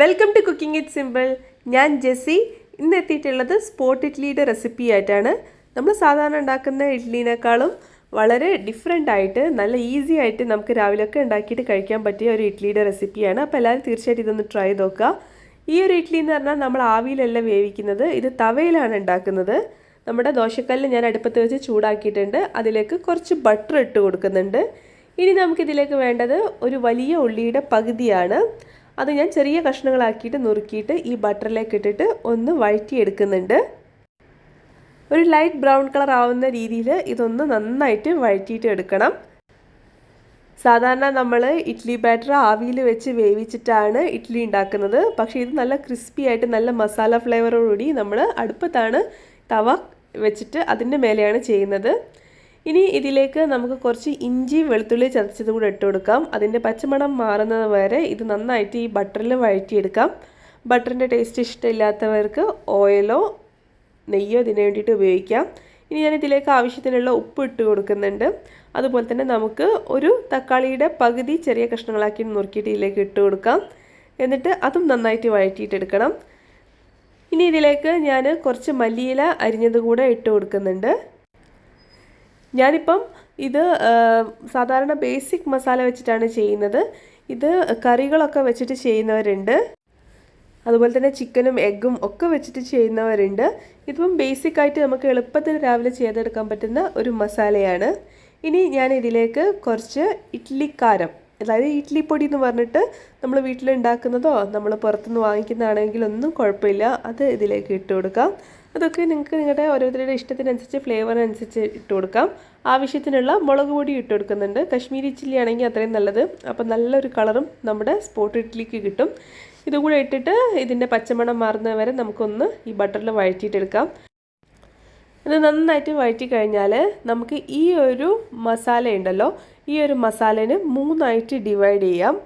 Welcome to cooking it simple. ഞാൻ Jessy. ഇന്ന് എത്തിയിട്ടുള്ളത് സ്പോട്ട് ഇഡ്ലിയുടെ റെസിപ്പി ആയിട്ടാണ്. നമ്മൾ സാധാരണ ഉണ്ടാക്കുന്ന ഇഡ്ലിനേക്കാളും വളരെ ഡിഫറെൻ്റ് ആയിട്ട് നല്ല ഈസി ആയിട്ട് നമുക്ക് രാവിലെയൊക്കെ ഉണ്ടാക്കിയിട്ട് കഴിക്കാൻ പറ്റിയ ഒരു ഇഡ്ലിയുടെ റെസിപ്പിയാണ്. അപ്പോൾ എല്ലാവരും തീർച്ചയായിട്ടും ഇതൊന്ന് ട്രൈ നോക്കുക. ഈ ഒരു ഇഡ്ലി എന്ന് പറഞ്ഞാൽ നമ്മൾ ആവിയിലല്ല വേവിക്കുന്നത്, ഇത് തവയിലാണ് ഉണ്ടാക്കുന്നത്. നമ്മുടെ ദോശക്കല്ല് ഞാൻ അടുപ്പത്ത് വെച്ച് ചൂടാക്കിയിട്ടുണ്ട്. അതിലേക്ക് കുറച്ച് ബട്ടർ ഇട്ട് കൊടുക്കുന്നുണ്ട്. ഇനി നമുക്കിതിലേക്ക് വേണ്ടത് ഒരു വലിയ ഉള്ളിയുടെ പകുതിയാണ്. അത് ഞാൻ ചെറിയ കഷ്ണങ്ങളാക്കിയിട്ട് നുറുക്കിയിട്ട് ഈ ബട്ടറിലേക്ക് ഇട്ടിട്ട് ഒന്ന് വഴറ്റിയെടുക്കുന്നുണ്ട്. ഒരു ലൈറ്റ് ബ്രൗൺ കളർ ആവുന്ന രീതിയിൽ ഇതൊന്ന് നന്നായിട്ട് വഴറ്റിയിട്ട് എടുക്കണം. സാധാരണ നമ്മൾ ഇഡ്ലി ബാറ്റർ ആവിയിൽ വെച്ച് വേവിച്ചിട്ടാണ് ഇഡ്ലി ഉണ്ടാക്കുന്നത്. പക്ഷേ ഇത് നല്ല ക്രിസ്പി ആയിട്ട് നല്ല മസാല ഫ്ലേവറോടുകൂടി നമ്മൾ അടുപ്പത്താണ് തവ വെച്ചിട്ട് അതിൻ്റെ മേലെയാണ് ചെയ്യുന്നത്. ഇനി ഇതിലേക്ക് നമുക്ക് കുറച്ച് ഇഞ്ചി വെളുത്തുള്ളി ചതച്ചത് കൂടെ ഇട്ട് കൊടുക്കാം. അതിൻ്റെ പച്ചമണം മാറുന്നത് വരെ ഇത് നന്നായിട്ട് ഈ ബട്ടറിൽ വഴറ്റിയെടുക്കാം. ബട്ടറിൻ്റെ ടേസ്റ്റ് ഇഷ്ടമില്ലാത്തവർക്ക് ഓയിലോ നെയ്യോ ഇതിന് വേണ്ടിയിട്ട് ഉപയോഗിക്കാം. ഇനി ഞാൻ ഇതിലേക്ക് ആവശ്യത്തിനുള്ള ഉപ്പ് ഇട്ട് കൊടുക്കുന്നുണ്ട്. അതുപോലെ തന്നെ നമുക്ക് ഒരു തക്കാളിയുടെ പകുതി ചെറിയ കഷ്ണങ്ങളാക്കി നുറുക്കിയിട്ട് ഇതിലേക്ക് ഇട്ട് കൊടുക്കാം. എന്നിട്ട് അതും നന്നായിട്ട് വഴറ്റിയിട്ടെടുക്കണം. ഇനി ഇതിലേക്ക് ഞാൻ കുറച്ച് മല്ലിയില അരിഞ്ഞത് കൂടെ ഇട്ട് കൊടുക്കുന്നുണ്ട്. ഞാനിപ്പം ഇത് സാധാരണ ബേസിക് മസാല വെച്ചിട്ടാണ് ചെയ്യുന്നത്. ഇത് കറികളൊക്കെ വെച്ചിട്ട് ചെയ്യുന്നവരുണ്ട്, അതുപോലെ തന്നെ ചിക്കനും എഗ്ഗും ഒക്കെ വെച്ചിട്ട് ചെയ്യുന്നവരുണ്ട്. ഇതിപ്പം ബേസിക്കായിട്ട് നമുക്ക് എളുപ്പത്തിൽ രാവിലെ ചെയ്തെടുക്കാൻ പറ്റുന്ന ഒരു മസാലയാണ്. ഇനി ഞാൻ ഇതിലേക്ക് കുറച്ച് ഇഡ്ലിക്കാരം, അതായത് ഇഡ്ലിപ്പൊടി എന്ന് പറഞ്ഞിട്ട് നമ്മൾ വീട്ടിലുണ്ടാക്കുന്നതോ നമ്മൾ പുറത്തുനിന്ന് വാങ്ങിക്കുന്നതാണെങ്കിലൊന്നും കുഴപ്പമില്ല, അത് ഇതിലേക്ക് ഇട്ട് കൊടുക്കാം. അതൊക്കെ നിങ്ങൾക്ക് നിങ്ങളുടെ ഓരോരുത്തരുടെ ഇഷ്ടത്തിനനുസരിച്ച് ഫ്ലേവറിനനുസരിച്ച് ഇട്ട് കൊടുക്കാം. ആവശ്യത്തിനുള്ള മുളക് പൊടി ഇട്ട് കൊടുക്കുന്നുണ്ട്. കശ്മീരി ചില്ലി ആണെങ്കിൽ അത്രയും നല്ലത്. അപ്പം നല്ലൊരു കളറും നമ്മുടെ സ്പോട്ട് ഇഡ്ലിക്ക് കിട്ടും. ഇതുകൂടെ ഇട്ടിട്ട് ഇതിൻ്റെ പച്ചമണം മാറുന്നത് വരെ നമുക്കൊന്ന് ഈ ബട്ടറിൽ വഴറ്റിയിട്ടെടുക്കാം. ഇത് നന്നായിട്ട് വഴറ്റി കഴിഞ്ഞാൽ നമുക്ക് ഈ ഒരു മസാല ഉണ്ടല്ലോ, ഈ ഒരു മസാലേനെ മൂന്നായിട്ട് ഡിവൈഡ് ചെയ്യാം.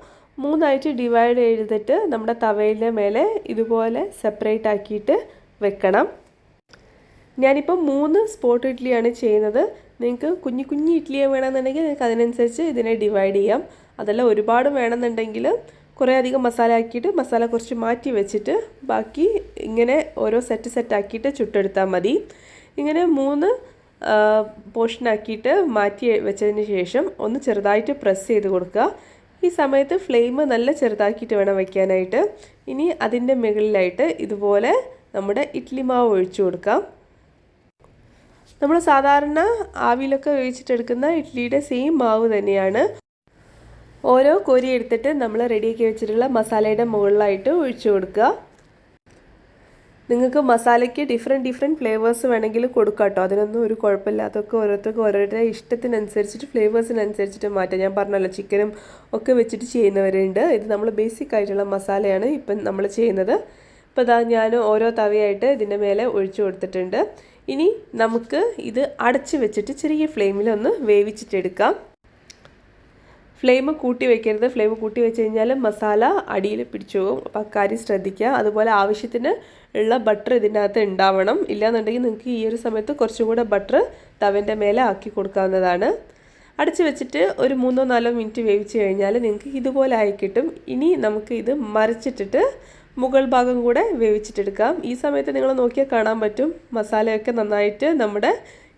മൂന്നായിട്ട് ഡിവൈഡ് ചെയ്തിട്ട് നമ്മുടെ തവയിലെ മേലെ ഇതുപോലെ സെപ്പറേറ്റ് ആക്കിയിട്ട് വെക്കണം. ഞാനിപ്പോൾ 3 സ്പോട്ട് ഇഡ്ലിയാണ് ചെയ്യുന്നത്. നിങ്ങൾക്ക് കുഞ്ഞു കുഞ്ഞു ഇഡ്ലിയെ വേണമെന്നുണ്ടെങ്കിൽ നിങ്ങൾക്ക് അതിനനുസരിച്ച് ഇതിനെ ഡിവൈഡ് ചെയ്യാം. അതല്ല ഒരുപാട് വേണമെന്നുണ്ടെങ്കിൽ കുറേ അധികം മസാല ആക്കിയിട്ട് മസാല കുറച്ച് മാറ്റി വെച്ചിട്ട് ബാക്കി ഇങ്ങനെ ഓരോ സെറ്റ് ആക്കിയിട്ട് ചുട്ടെടുത്താൽ മതി. ഇങ്ങനെ 3 പോർഷനാക്കിയിട്ട് മാറ്റി വെച്ചതിന് ശേഷം ഒന്ന് ചെറുതായിട്ട് പ്രസ് ചെയ്ത് കൊടുക്കുക. ഈ സമയത്ത് ഫ്ലെയിം നല്ല ചെറുതാക്കിയിട്ട് വേണം വയ്ക്കാനായിട്ട്. ഇനി അതിൻ്റെ മുകളിലായിട്ട് ഇതുപോലെ നമ്മുടെ ഇഡ്ലി മാവ് ഒഴിച്ചു കൊടുക്കാം. നമ്മൾ സാധാരണ ആവിയിലൊക്കെ വേവിച്ചിട്ടെടുക്കുന്ന ഇഡ്ലിയുടെ സെയിം മാവ് തന്നെയാണ്. ഓരോ കോരി എടുത്തിട്ട് നമ്മൾ റെഡിയാക്കി വെച്ചിട്ടുള്ള മസാലയുടെ മുകളിലായിട്ട് ഒഴിച്ചു കൊടുക്കുക. നിങ്ങൾക്ക് മസാലയ്ക്ക് ഡിഫറെൻറ്റ് ഫ്ലേവേഴ്സ് വേണമെങ്കിൽ കൊടുക്കാം കേട്ടോ, അതിനൊന്നും ഒരു കുഴപ്പമില്ല. അതൊക്കെ ഓരോരുത്തർക്കും ഓരോരുത്തരുടെ ഇഷ്ടത്തിനനുസരിച്ചിട്ട് ഫ്ലേവേഴ്സിനനുസരിച്ചിട്ട് മാറ്റാം. ഞാൻ പറഞ്ഞല്ലോ ചിക്കനും ഒക്കെ വെച്ചിട്ട് ചെയ്യുന്നവരുണ്ട്. ഇത് നമ്മൾ ബേസിക് ആയിട്ടുള്ള മസാലയാണ് ഇപ്പം നമ്മൾ ചെയ്യുന്നത്. ഇപ്പോൾ ഇതാ ഞാൻ ഓരോ തവയായിട്ട് ഇതിൻ്റെ മേലെ ഒഴിച്ചു കൊടുത്തിട്ടുണ്ട്. ഇനി നമുക്ക് ഇത് അടച്ച് വെച്ചിട്ട് ചെറിയ ഫ്ലെയിമിലൊന്ന് വേവിച്ചിട്ടെടുക്കാം. ഫ്ലെയിം കൂട്ടി വയ്ക്കരുത്. ഫ്ലെയിം കൂട്ടി വെച്ച് കഴിഞ്ഞാൽ മസാല അടിയിൽ പിടിച്ചു പോകും. അപ്പോൾ അക്കാര്യം ശ്രദ്ധിക്കുക. അതുപോലെ ആവശ്യത്തിന് ഉള്ള ബട്ടർ ഇതിൻ്റെ അകത്ത് ഉണ്ടാവണം. ഇല്ലാന്നുണ്ടെങ്കിൽ നിങ്ങൾക്ക് ഈ ഒരു സമയത്ത് കുറച്ചും കൂടെ ബട്ടർ തവൻ്റെ മേലെ ആക്കി കൊടുക്കാവുന്നതാണ്. അടച്ച് വെച്ചിട്ട് ഒരു 3-4 മിനിറ്റ് വേവിച്ച് കഴിഞ്ഞാൽ നിങ്ങൾക്ക് ഇതുപോലെ ആയി കിട്ടും. ഇനി നമുക്ക് ഇത് മറിച്ചിട്ടിട്ട് മുകൾ ഭാഗം കൂടെ വേവിച്ചിട്ടെടുക്കാം. ഈ സമയത്ത് നിങ്ങൾ നോക്കിയാൽ കാണാൻ പറ്റും മസാലയൊക്കെ നന്നായിട്ട് നമ്മുടെ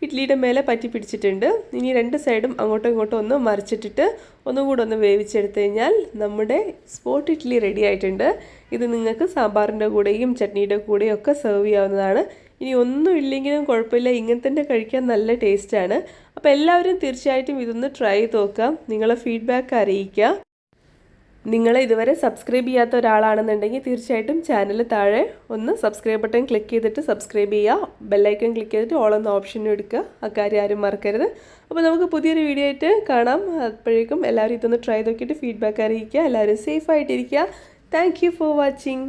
ഇഡ്ലിയുടെ മേലെ പറ്റി പിടിച്ചിട്ടുണ്ട്. ഇനി 2 സൈഡും അങ്ങോട്ടും ഇങ്ങോട്ടും ഒന്ന് മറിച്ചിട്ടിട്ട് ഒന്നുകൂടെ ഒന്ന് വേവിച്ചെടുത്ത് കഴിഞ്ഞാൽ നമ്മുടെ സ്പോട്ട് ഇഡ്ലി റെഡി ആയിട്ടുണ്ട്. ഇത് നിങ്ങൾക്ക് സാമ്പാറിൻ്റെ കൂടെയും ചട്നിയുടെ കൂടെയും ഒക്കെ സെർവ് ചെയ്യാവുന്നതാണ്. ഇനി ഒന്നും ഇല്ലെങ്കിലും കുഴപ്പമില്ല, ഇങ്ങനെ തന്നെ കഴിക്കാൻ നല്ല ടേസ്റ്റാണ്. അപ്പോൾ എല്ലാവരും തീർച്ചയായിട്ടും ഇതൊന്ന് ട്രൈ ചെയ്ത് നോക്കാം. നിങ്ങളെ ഫീഡ്ബാക്ക് അറിയിക്കുക. നിങ്ങൾ ഇതുവരെ സബ്സ്ക്രൈബ് ചെയ്യാത്ത ഒരാളാണെന്നുണ്ടെങ്കിൽ തീർച്ചയായിട്ടും ചാനൽ താഴെ ഒന്ന് സബ്സ്ക്രൈബ് ബട്ടൺ ക്ലിക്ക് ചെയ്തിട്ട് സബ്സ്ക്രൈബ് ചെയ്യുക. ബെല്ലൈക്കൺ ക്ലിക്ക് ചെയ്തിട്ട് ഓൾ എന്ന ഓപ്ഷൻ എടുക്കുക. അക്കാര്യം ആരും മറക്കരുത്. അപ്പോൾ നമുക്ക് പുതിയൊരു വീഡിയോ ആയിട്ട് കാണാം. അപ്പോഴേക്കും എല്ലാവരും ഇതൊന്ന് ട്രൈ നോക്കിയിട്ട് ഫീഡ്ബാക്ക് അറിയിക്കുക. എല്ലാവരും സേഫ് ആയിട്ടിരിക്കുക. Thank you for watching.